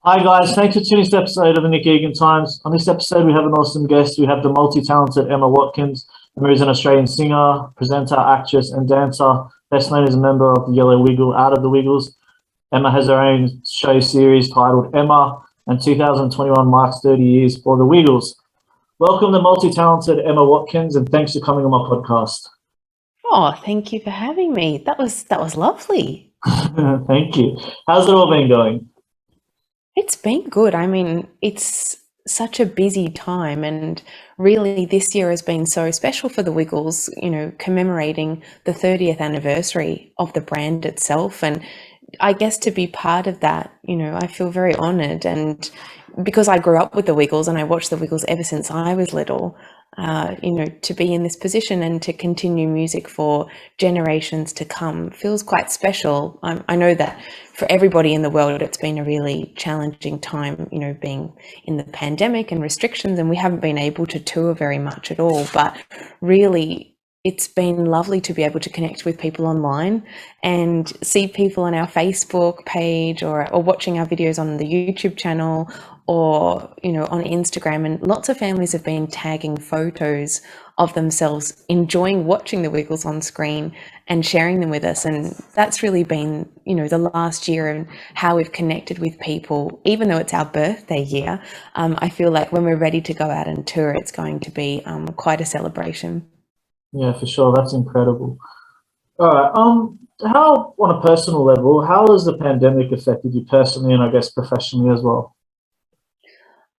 Hi guys, thanks for tuning to this episode of the Nick Egan Times. On this episode, we have an awesome guest. We have the multi-talented Emma Watkins, who is an Australian singer, presenter, actress, and dancer, best known as a member of the Yellow Wiggle out of the Wiggles. Emma has her own show series titled Emma, and 2021 marks 30 years for the Wiggles. Welcome the multi-talented Emma Watkins, and thanks for coming on my podcast. Oh, thank you for having me. That was lovely. Thank you. How's it all been going? It's been good. I mean, it's such a busy time, and really this year has been so special for the Wiggles, commemorating the 30th anniversary of the brand itself. And I guess to be part of that, I feel very honored. And because I grew up with the Wiggles and I watched the Wiggles ever since I was little, to be in this position and to continue music for generations to come feels quite special. I know that for everybody in the world, it's been a really challenging time, being in the pandemic and restrictions, and we haven't been able to tour very much at all. But really, it's been lovely to be able to connect with people online and see people on our Facebook page or watching our videos on the YouTube channel or on Instagram. And lots of families have been tagging photos of themselves enjoying watching the Wiggles on screen and sharing them with us. And that's really been the last year and how we've connected with people. Even though it's our birthday year, I feel like when we're ready to go out and tour, it's going to be quite a celebration. Yeah, for sure. That's incredible. All right. How, on a personal level, how has the pandemic affected you personally and I guess professionally as well?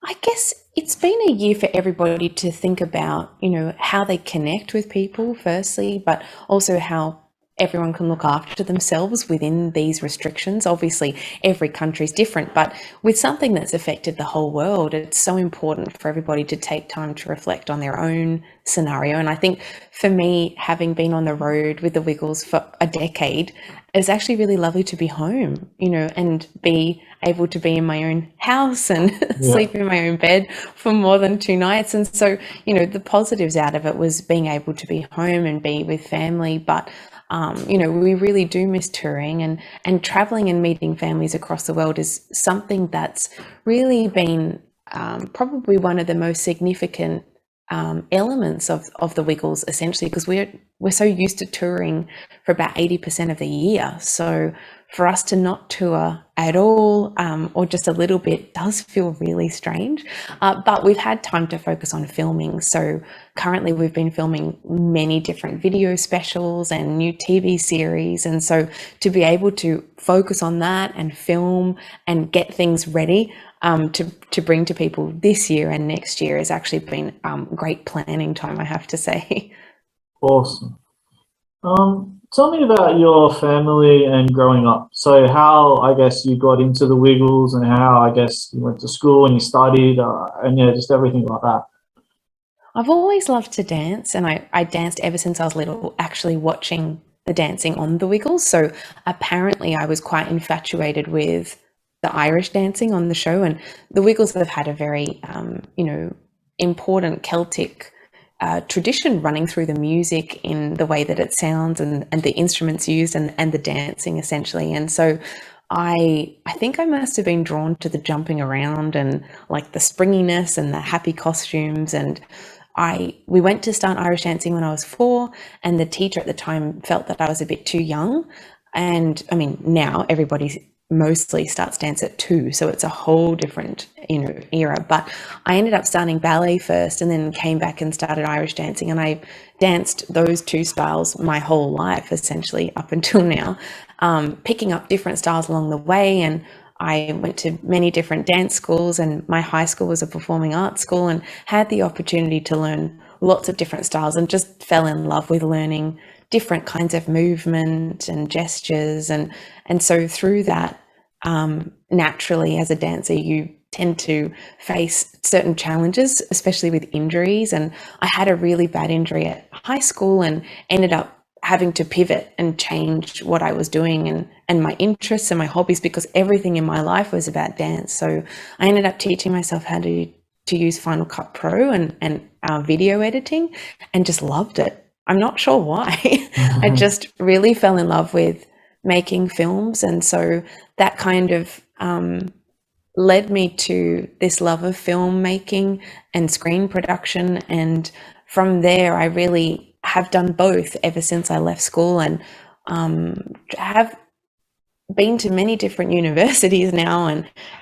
I guess it's been a year for everybody to think about, how they connect with people, firstly, but also how everyone can look after themselves within these restrictions. Obviously, every country is different, but with something that's affected the whole world, it's so important for everybody to take time to reflect on their own scenario. And I think for me, having been on the road with the Wiggles for a decade, it's actually really lovely to be home, and be able to be in my own house and Yeah, sleep in my own bed for more than 2 nights. And so, the positives out of it was being able to be home and be with family. But we really do miss touring and traveling and meeting families across the world is something that's really been probably one of the most significant elements of the Wiggles, essentially, because we're so used to touring for about 80% of the year. So for us to not tour at all, or just a little bit, does feel really strange. But we've had time to focus on filming. So currently we've been filming many different video specials and new TV series. And so to be able to focus on that and film and get things ready to bring to people this year and next year has actually been great planning time, I have to say. awesome. Tell me about your family and growing up. So how I guess you got into the Wiggles and how I guess you went to school and you studied and yeah, just everything like that. I've always loved to dance, and I danced ever since I was little, actually watching the dancing on the Wiggles. So apparently, I was quite infatuated with the Irish dancing on the show, and the Wiggles have had a very, important Celtic tradition running through the music in the way that it sounds and the instruments used and the dancing essentially. And so I think I must have been drawn to the jumping around and like the springiness and the happy costumes. And we went to start Irish dancing when I was 4, and the teacher at the time felt that I was a bit too young. And I mean, now everybody mostly starts dance at 2, so it's a whole different, era. But I ended up starting ballet first and then came back and started Irish dancing, and I danced those two styles my whole life, essentially, up until now, picking up different styles along the way. And I went to many different dance schools, and my high school was a performing arts school, and had the opportunity to learn lots of different styles and just fell in love with learning different kinds of movement and gestures. And so through that, naturally, as a dancer, you tend to face certain challenges, especially with injuries. And I had a really bad injury at high school and ended up having to pivot and change what I was doing and my interests and my hobbies, because everything in my life was about dance. So I ended up teaching myself how to use Final Cut Pro and video editing, and just loved it. I'm not sure why. I just really fell in love with making films. And so that kind of led me to this love of filmmaking and screen production. And from there, I really have done both ever since I left school, and have been to many different universities now,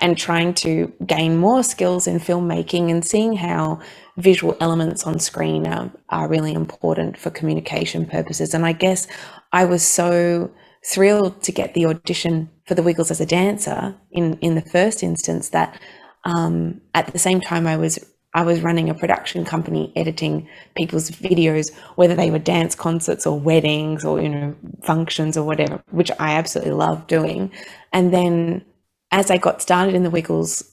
and trying to gain more skills in filmmaking and seeing how visual elements on screen are really important for communication purposes. And I guess I was so thrilled to get the audition for the Wiggles as a dancer in the first instance that at the same time I was running a production company editing people's videos, whether they were dance concerts or weddings or, functions or whatever, which I absolutely love doing. And then as I got started in the Wiggles,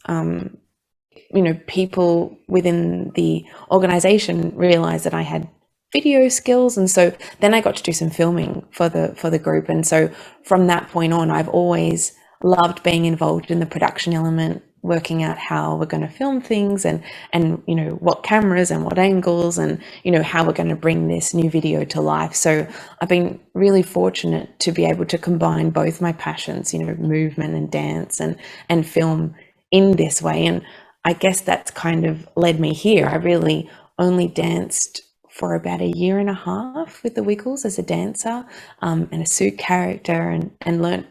people within the organization realized that I had video skills. And so then I got to do some filming for the group. And so from that point on, I've always loved being involved in the production element, working out how we're going to film things and what cameras and what angles and how we're going to bring this new video to life. So I've been really fortunate to be able to combine both my passions, movement and dance and film in this way. And I guess that's kind of led me here. I really only danced for about a year and a half with the Wiggles as a dancer, and a suit character, and learnt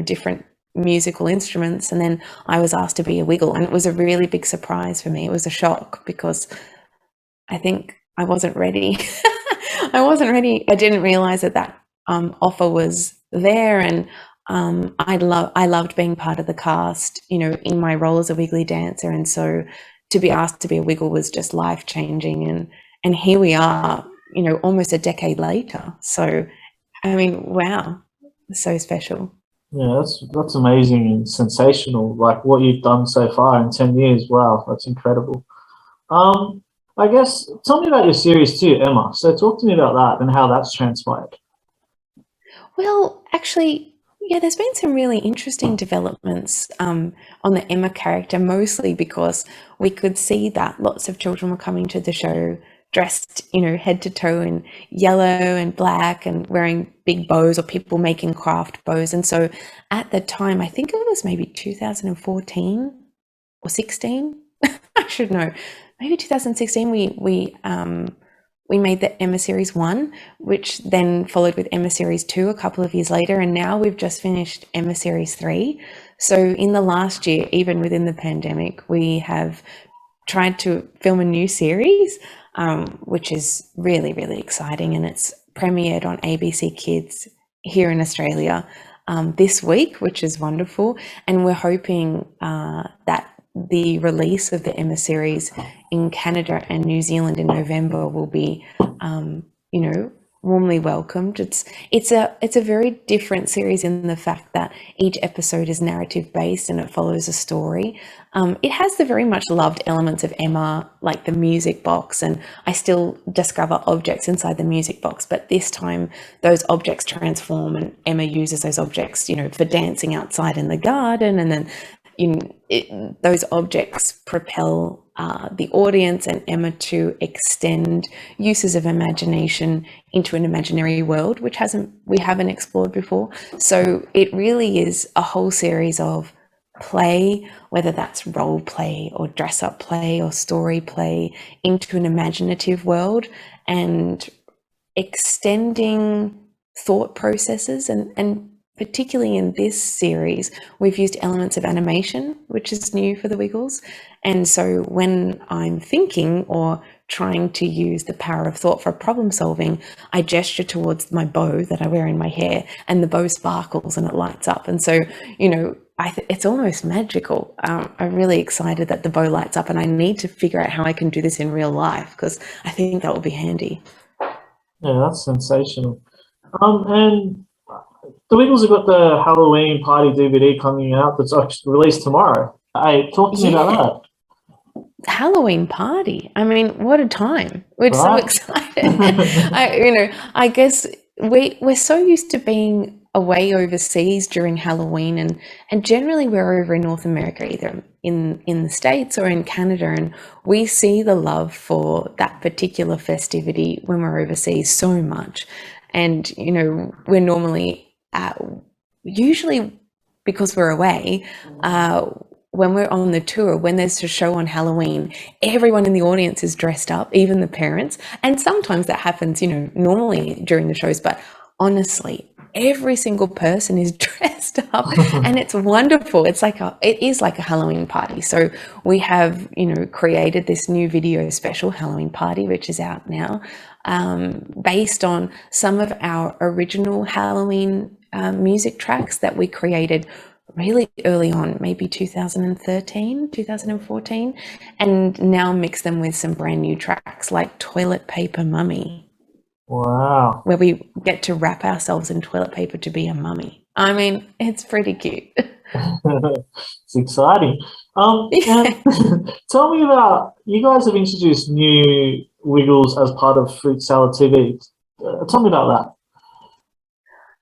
different musical instruments. And then I was asked to be a Wiggle, and it was a really big surprise for me. It was a shock because I think I wasn't ready. I wasn't ready. I didn't realize that offer was there, and I loved being part of the cast, in my role as a Wiggly dancer. And so to be asked to be a Wiggle was just life-changing, and here we are, almost a decade later. So I mean, wow, so special. Yeah, that's amazing and sensational. Like what you've done so far in 10 years. Wow, that's incredible. I guess tell me about your series too, Emma. So talk to me about that and how that's transpired. Well, actually, yeah, there's been some really interesting developments on the Emma character, mostly because we could see that lots of children were coming to the show dressed, head to toe in yellow and black and wearing big bows, or people making craft bows. And so at the time, I think it was maybe 2014 or 16, I should know, maybe 2016, we made the Emma Series 1, which then followed with Emma Series 2 a couple of years later, and now we've just finished Emma Series 3. So in the last year, even within the pandemic, we have tried to film a new series, which is really, really exciting, and it's premiered on ABC Kids here in Australia this week, which is wonderful. And we're hoping that the release of the Emma series in Canada and New Zealand in November will be, warmly welcomed. It's a very different series in the fact that each episode is narrative based and it follows a story. It has the very much loved elements of Emma, like the music box, and I still discover objects inside the music box, but this time those objects transform and Emma uses those objects, for dancing outside in the garden, and then those objects propel the audience and Emma to extend uses of imagination into an imaginary world, which we haven't explored before. So it really is a whole series of play, whether that's role play or dress up play or story play, into an imaginative world, and extending thought processes, and particularly in this series, we've used elements of animation, which is new for the Wiggles. And so when I'm thinking or trying to use the power of thought for problem solving, I gesture towards my bow that I wear in my hair, and the bow sparkles and it lights up. And so, it's almost magical. I'm really excited that the bow lights up, and I need to figure out how I can do this in real life, because I think that will be handy. Yeah, that's sensational. And the Wiggles have got the Halloween party DVD coming out that's actually released tomorrow. Hey, talk to me about that. Halloween party. I mean, what a time. We're so Right? excited. I guess we're so used to being away overseas during Halloween, and generally we're over in North America, either in the States or in Canada, and we see the love for that particular festivity when we're overseas so much. And, we're normally usually, because we're away, when we're on the tour, when there's a show on Halloween, everyone in the audience is dressed up, even the parents. And sometimes that happens, normally during the shows, but honestly, every single person is dressed up and it's wonderful. It is like a Halloween party. So we have, created this new video special, Halloween Party, which is out now, based on some of our original Halloween music tracks that we created really early on, maybe 2013, 2014, and now mix them with some brand new tracks like Toilet Paper Mummy. Wow. Where we get to wrap ourselves in toilet paper to be a mummy. I mean, it's pretty cute. It's exciting. And tell me about, you guys have introduced new Wiggles as part of Fruit Salad TV. Tell me about that.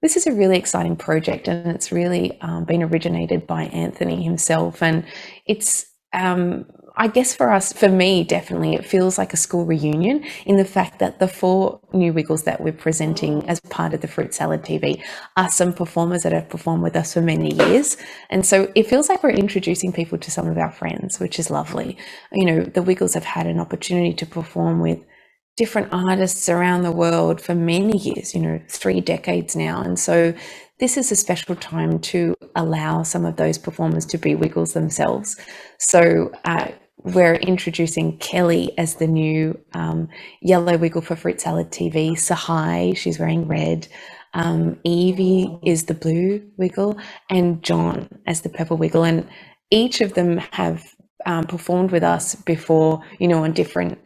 This is a really exciting project, and it's really been originated by Anthony himself. And it's, I guess for me, definitely, it feels like a school reunion in the fact that the 4 new Wiggles that we're presenting as part of the Fruit Salad TV are some performers that have performed with us for many years. And so it feels like we're introducing people to some of our friends, which is lovely. The Wiggles have had an opportunity to perform with different artists around the world for many years, 3 decades now. And so this is a special time to allow some of those performers to be Wiggles themselves. So we're introducing Kelly as the new yellow Wiggle for Fruit Salad TV. Sahai, she's wearing red. Evie is the blue Wiggle, and John as the purple Wiggle. And each of them have performed with us before, on different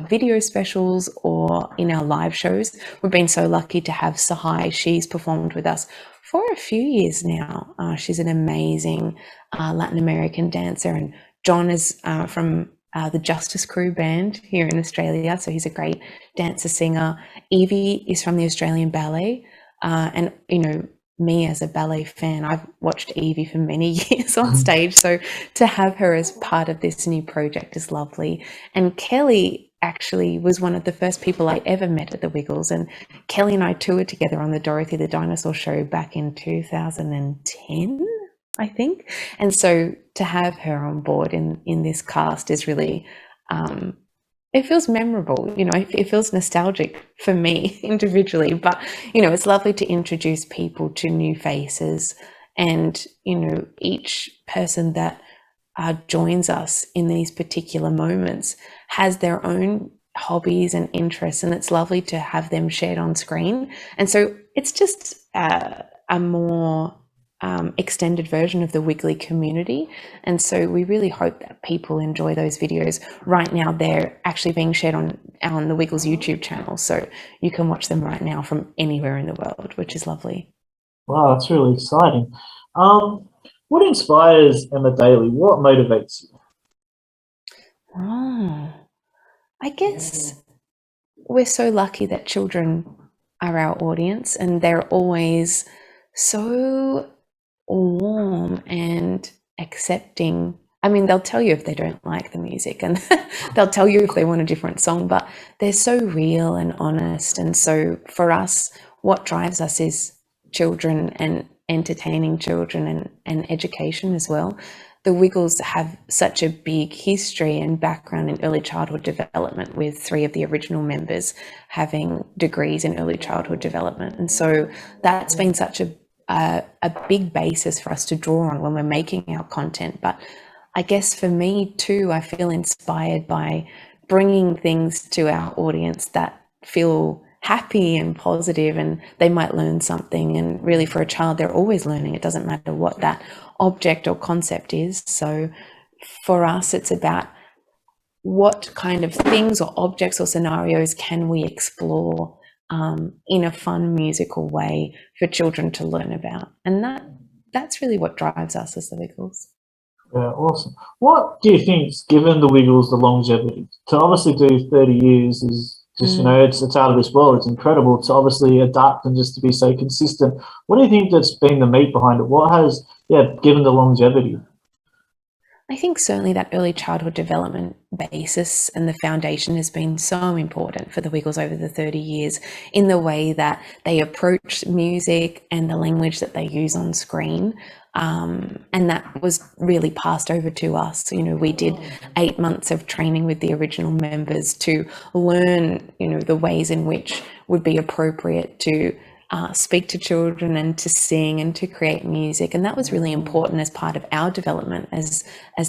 video specials or in our live shows. We've been so lucky to have Sahai. She's performed with us for a few years now. She's an amazing Latin American dancer, and John is from the Justice Crew band here in Australia, so he's a great dancer singer. Evie is from the Australian Ballet, and me as a ballet fan, I've watched Evie for many years on stage, so to have her as part of this new project is lovely. And Kelly actually was one of the first people I ever met at the Wiggles, and Kelly and I toured together on the Dorothy the Dinosaur show back in 2010, I think. And so to have her on board in this cast is really it feels memorable, it feels nostalgic for me individually, but, it's lovely to introduce people to new faces, and, each person that joins us in these particular moments has their own hobbies and interests, and it's lovely to have them shared on screen. And so it's just a more extended version of the Wiggly community. And so we really hope that people enjoy those videos. Right now, they're actually being shared on the Wiggles YouTube channel. So you can watch them right now from anywhere in the world, which is lovely. Wow, that's really exciting. What inspires Emma daily? What motivates you? I guess we're so lucky that children are our audience, and they're always so warm and accepting. I mean, they'll tell you if they don't like the music, and they'll tell you if they want a different song, but they're so real and honest. And so for us, what drives us is children and entertaining children and education as well. The Wiggles have such a big history and background in early childhood development, with 3 of the original members having degrees in early childhood development. And so that's been such a big basis for us to draw on when we're making our content. But I guess for me too, I feel inspired by bringing things to our audience that feel happy and positive, and they might learn something. And really, for a child, they're always learning. It doesn't matter what that object or concept is. So for us, it's about what kind of things or objects or scenarios can we explore in a fun musical way for children to learn about. And that's really what drives us as the Wiggles. Yeah, awesome. What do you think's given the Wiggles the longevity? To obviously do 30 years is just, it's out of this world. It's incredible to obviously adapt and just to be so consistent. What do you think that's been the meat behind it? What has, given the longevity? I think certainly that early childhood development basis and the foundation has been so important for the Wiggles over the 30 years, in the way that they approach music and the language that they use on screen. And that was really passed over to us. We did 8 months of training with the original members to learn, the ways in which would be appropriate to speak to children and to sing and to create music. And that was really important as part of our development as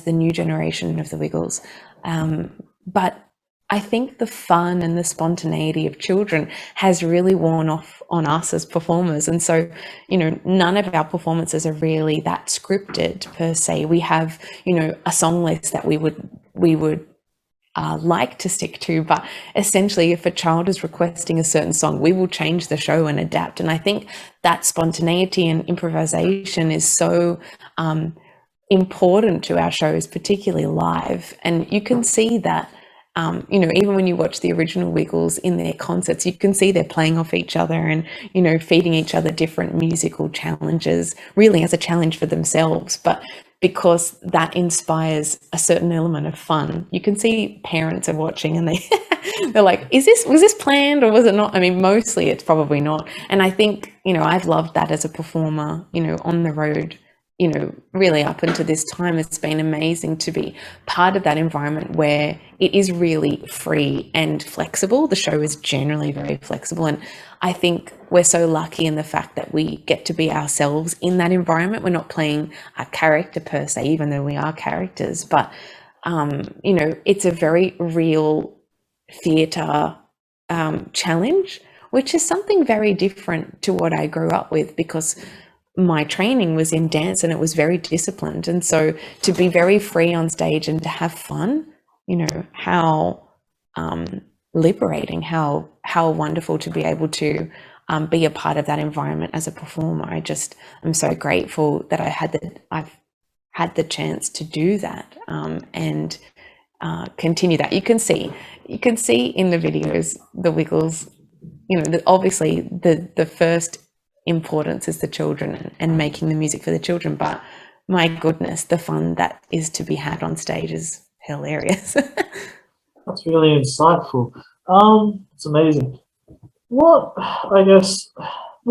the new generation of the Wiggles. But I think the fun and the spontaneity of children has really worn off on us as performers. And so, none of our performances are really that scripted per se. We have, a song list that we would like to stick to, but essentially if a child is requesting a certain song, we will change the show and adapt. And I think that spontaneity and improvisation is so important to our shows, particularly live. And you can see that even when you watch the original Wiggles in their concerts, you can see they're playing off each other and, feeding each other different musical challenges, really as a challenge for themselves. But because that inspires a certain element of fun, you can see parents are watching and they're like, was this planned or was it not? I mean, mostly it's probably not. And I think, I've loved that as a performer, on the road. Really up until this time, it's been amazing to be part of that environment where it is really free and flexible. The show is generally very flexible. And I think we're so lucky in the fact that we get to be ourselves in that environment. We're not playing a character per se, even though we are characters, but, it's a very real theatre challenge, which is something very different to what I grew up with, because my training was in dance and it was very disciplined. And so to be very free on stage and to have fun, how liberating, how wonderful to be able to be a part of that environment as a performer. I'm so grateful that I've had the chance to do that and continue that. You can see in the videos, the Wiggles, obviously the first importance is the children and making the music for the children, but my goodness, the fun that is to be had on stage is hilarious. That's really insightful. It's amazing. What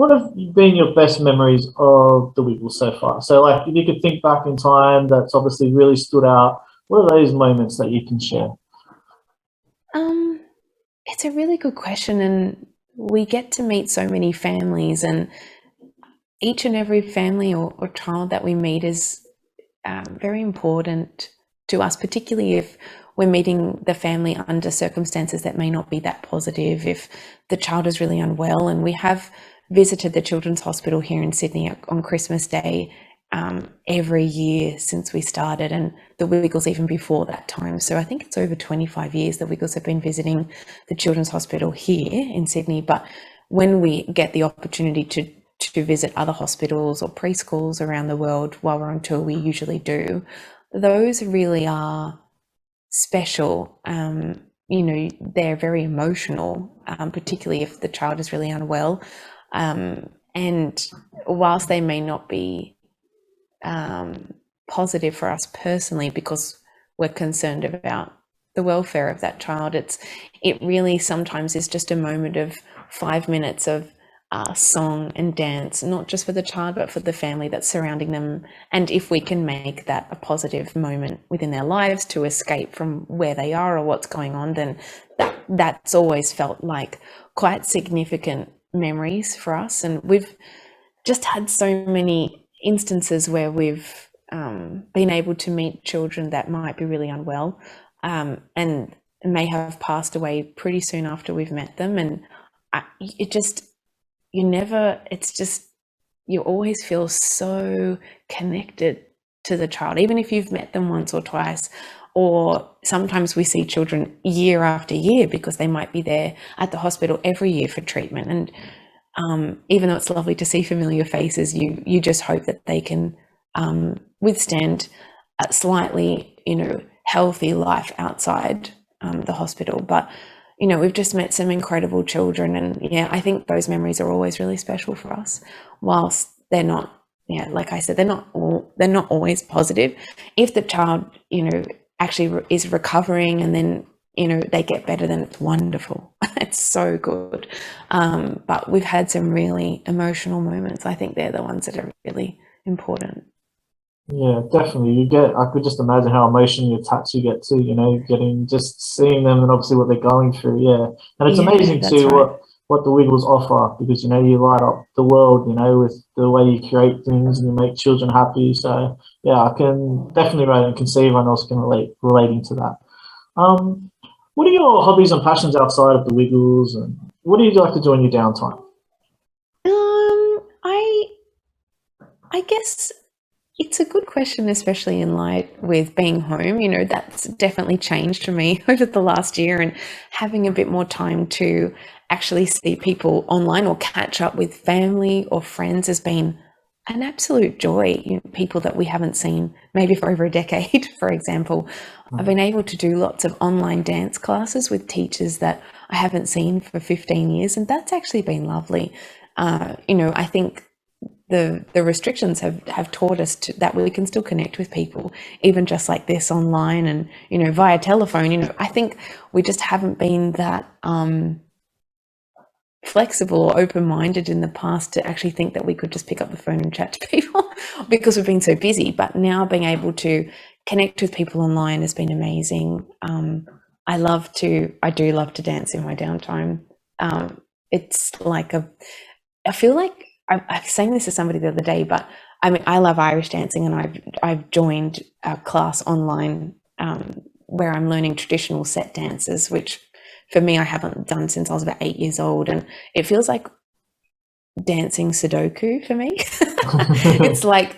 have been your best memories of the Wiggles so far? So, like, if you could think back in time, that's obviously really stood out. What are those moments that you can share? It's a really good question, and we get to meet so many families, and each and every family or child that we meet is very important to us, particularly if we're meeting the family under circumstances that may not be that positive, if the child is really unwell. And we have visited the Children's Hospital here in Sydney on Christmas Day every year since we started, and the Wiggles even before that time. So I think it's over 25 years the Wiggles have been visiting the Children's Hospital here in Sydney. But when we get the opportunity to visit other hospitals or preschools around the world while we're on tour, we usually do. Those really are special. They're very emotional, particularly if the child is really unwell. And whilst they may not be positive for us personally because we're concerned about the welfare of that child, it really sometimes is just a moment of 5 minutes of song and dance, not just for the child but for the family that's surrounding them. And if we can make that a positive moment within their lives to escape from where they are or what's going on, then that's always felt like quite significant memories for us. And we've just had so many instances where we've been able to meet children that might be really unwell and may have passed away pretty soon after we've met them. And you always feel so connected to the child, even if you've met them once or twice. Or sometimes we see children year after year because they might be there at the hospital every year for treatment. And even though it's lovely to see familiar faces, you just hope that they can withstand a slightly, healthy life outside the hospital. But we've just met some incredible children, and I think those memories are always really special for us. Whilst they're not, like I said, they're not always positive. If the child, actually is recovering and then they get better, then it's wonderful. It's so good. But we've had some really emotional moments. I think they're the ones that are really important. Yeah, definitely. I could just imagine how emotionally attached you get to, getting just seeing them and obviously what they're going through. Yeah. And it's Yeah, amazing that's too right. what the Wiggles offer because, you light up the world, with the way you create things and you make children happy. So yeah, I can definitely relate and can see everyone else can relating to that. Um, what are your hobbies and passions outside of the Wiggles and what do you like to do in your downtime? I guess it's a good question, especially in light with being home. That's definitely changed for me over the last year, and having a bit more time to actually see people online or catch up with family or friends has been an absolute joy. People that we haven't seen maybe for over a decade, for example. I've been able to do lots of online dance classes with teachers that I haven't seen for 15 years, and that's actually been lovely. I think the restrictions have taught us that we can still connect with people, even just like this online and via telephone. I think we just haven't been that flexible or open-minded in the past to actually think that we could just pick up the phone and chat to people because we've been so busy. But now being able to connect with people online has been amazing. I do love to dance in my downtime. It's like I feel like I was saying this to somebody the other day, but I mean, I love Irish dancing, and I've joined a class online where I'm learning traditional set dances, which for me I haven't done since I was about 8 years old, and it feels like dancing Sudoku for me. It's like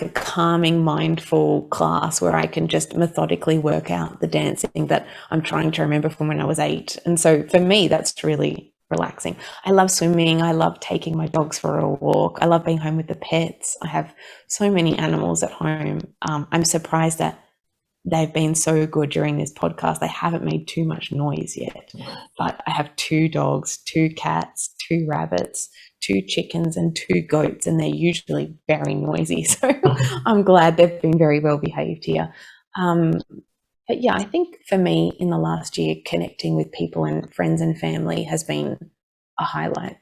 a calming, mindful class where I can just methodically work out the dancing that I'm trying to remember from when I was 8. And so for me, that's really relaxing. I love swimming. I love taking my dogs for a walk. I love being home with the pets. I have so many animals at home. I'm surprised that they've been so good during this podcast. They haven't made too much noise yet, but I have 2 dogs, 2 cats, 2 rabbits, 2 chickens, and 2 goats, and they're usually very noisy. So I'm glad they've been very well behaved here. Um, but yeah, I think for me in the last year, connecting with people and friends and family has been a highlight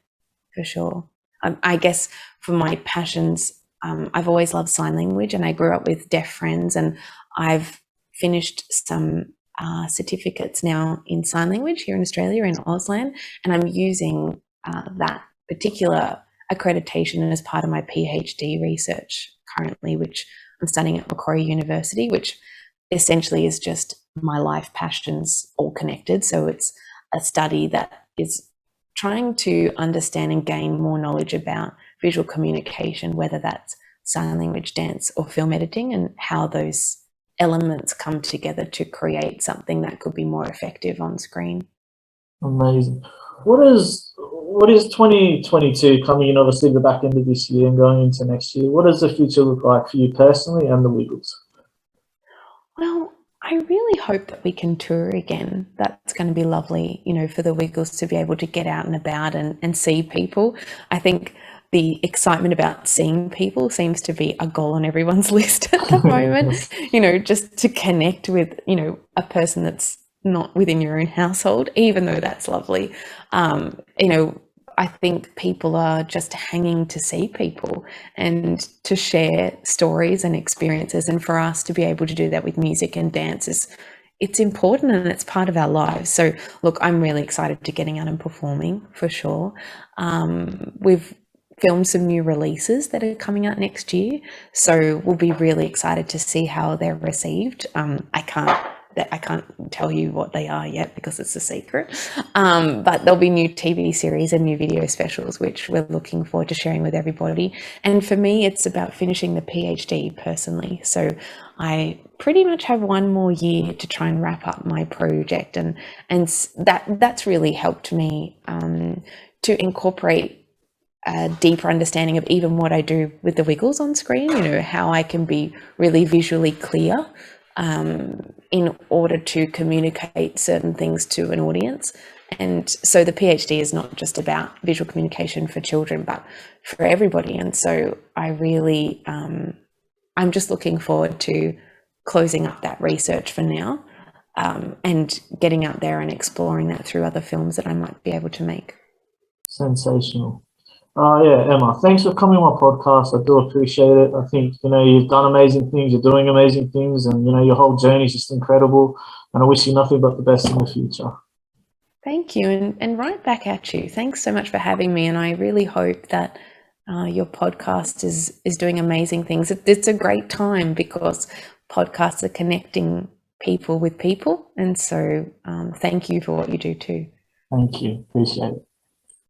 for sure. I guess for my passions, I've always loved sign language, and I grew up with deaf friends, and I've finished some certificates now in sign language here in Australia in Auslan, and I'm using that particular accreditation as part of my PhD research currently, which I'm studying at Macquarie University, which essentially is just my life passions all connected. So it's a study that is trying to understand and gain more knowledge about visual communication, whether that's sign language, dance, or film editing, and how those elements come together to create something that could be more effective on screen. Amazing. What is 2022 coming in, obviously the back end of this year and going into next year? What does the future look like for you personally and the Wiggles? Well, I really hope that we can tour again. That's going to be lovely, for the Wiggles to be able to get out and about and see people. I think the excitement about seeing people seems to be a goal on everyone's list at the moment, just to connect with, a person that's not within your own household, even though that's lovely. Um, you know, I think people are just hanging to see people and to share stories and experiences. And for us to be able to do that with music and dance it's important and it's part of our lives. So look, I'm really excited to getting out and performing for sure. We've filmed some new releases that are coming out next year, so we'll be really excited to see how they're received. I can't tell you what they are yet because it's a secret. But there'll be new TV series and new video specials, which we're looking forward to sharing with everybody. And for me, it's about finishing the PhD personally. So I pretty much have one more year to try and wrap up my project, and that's really helped me to incorporate a deeper understanding of even what I do with the Wiggles on screen, how I can be really visually clear in order to communicate certain things to an audience. And so the PhD is not just about visual communication for children, but for everybody. And so I really, I'm just looking forward to closing up that research for now, and getting out there and exploring that through other films that I might be able to make. Sensational. Yeah, Emma, thanks for coming on my podcast. I do appreciate it. I think, you've done amazing things, you're doing amazing things, and, your whole journey is just incredible. And I wish you nothing but the best in the future. Thank you, and right back at you. Thanks so much for having me, and I really hope that your podcast is doing amazing things. It's a great time because podcasts are connecting people with people, and so thank you for what you do too. Thank you. Appreciate it.